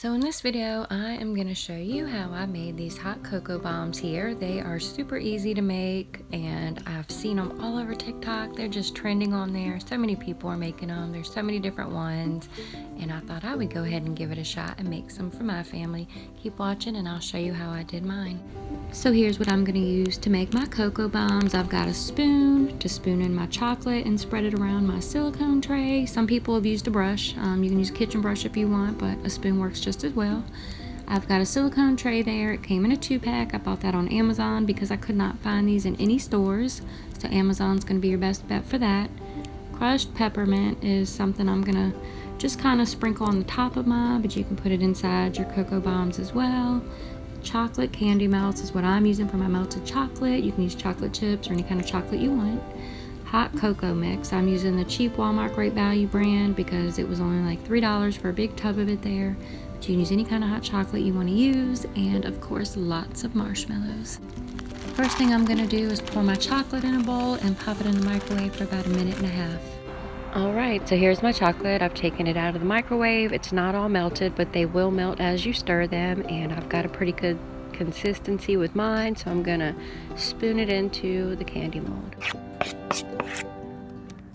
So in this video, I am going to show you how I made these hot cocoa bombs here. They are super easy to make and I've seen them all over TikTok. They're just trending on there. So many people are making them. There's so many different ones and I thought I would go ahead and give it a shot and make some for my family. Keep watching and I'll show you how I did mine. So here's what I'm going to use to make my cocoa bombs. I've got a spoon to spoon in my chocolate and spread it around my silicone tray. Some people have used a brush. You can use a kitchen brush if you want, but a spoon works just as well. I've got a silicone tray there. It came in a 2-pack. I bought that on Amazon because I could not find these in any stores. So Amazon's going to be your best bet for that. Crushed peppermint is something I'm going to just kind of sprinkle on the top of mine, but you can put it inside your cocoa bombs as well. Chocolate candy melts is what I'm using for my melted chocolate. You can use chocolate chips or any kind of chocolate you want. Hot cocoa mix. I'm using the cheap Walmart Great Value brand because it was only like $3 for a big tub of it there. But you can use any kind of hot chocolate you want to use, and of course lots of marshmallows. First thing I'm going to do is pour my chocolate in a bowl and pop it in the microwave for about 1.5 minutes. Alright, so here's my chocolate. I've taken it out of the microwave. It's not all melted, but they will melt as you stir them, and I've got a pretty good consistency with mine, so I'm gonna spoon it into the candy mold.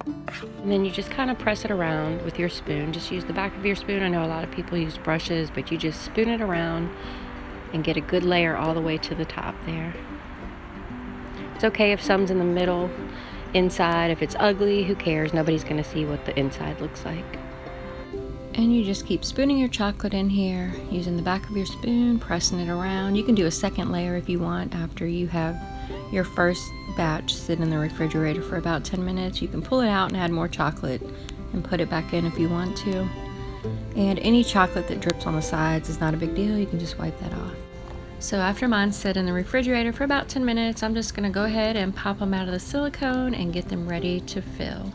And then you just kind of press it around with your spoon. Just use the back of your spoon. I know a lot of people use brushes, but you just spoon it around and get a good layer all the way to the top there. It's okay if some's in the middle. Inside, if it's ugly, who cares? Nobody's gonna see what the inside looks like. And you just keep spooning your chocolate in here, using the back of your spoon, pressing it around. You can do a second layer if you want after you have your first batch sit in the refrigerator for about 10 minutes. You can pull it out and add more chocolate and put it back in if you want to. And any chocolate that drips on the sides is not a big deal. You can just wipe that off. So after mine sit in the refrigerator for about 10 minutes, I'm just going to go ahead and pop them out of the silicone and get them ready to fill.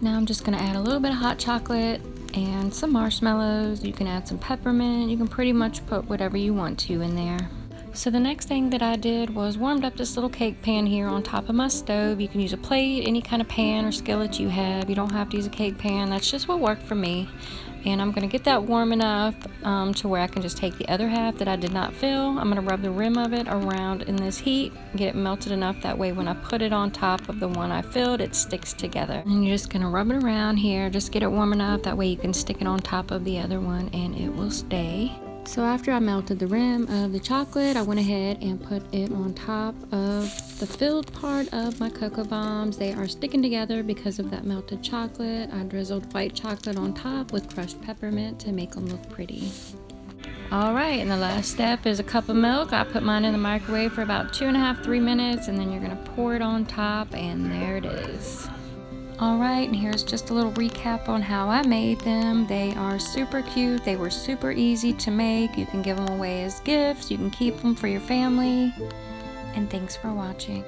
Now I'm just going to add a little bit of hot chocolate and some marshmallows. You can add some peppermint. You can pretty much put whatever you want to in there. So the next thing that I did was warmed up this little cake pan here on top of my stove. You can use a plate, any kind of pan or skillet you have. You don't have to use a cake pan. That's just what worked for me. And I'm going to get that warm enough to where I can just take the other half that I did not fill. I'm going to rub the rim of it around in this heat, get it melted enough that way when I put it on top of the one I filled, it sticks together. And you're just going to rub it around here, just get it warm enough, that way you can stick it on top of the other one and it will stay. So after I melted the rim of the chocolate, I went ahead and put it on top of the filled part of my cocoa bombs. They are sticking together because of that melted chocolate. I drizzled white chocolate on top with crushed peppermint to make them look pretty. Alright, and the last step is a cup of milk. I put mine in the microwave for about 2.5–3 minutes, and then you're going to pour it on top, and there it is. Alright, and here's just a little recap on how I made them. They are super cute. They were super easy to make. You can give them away as gifts. You can keep them for your family. And thanks for watching.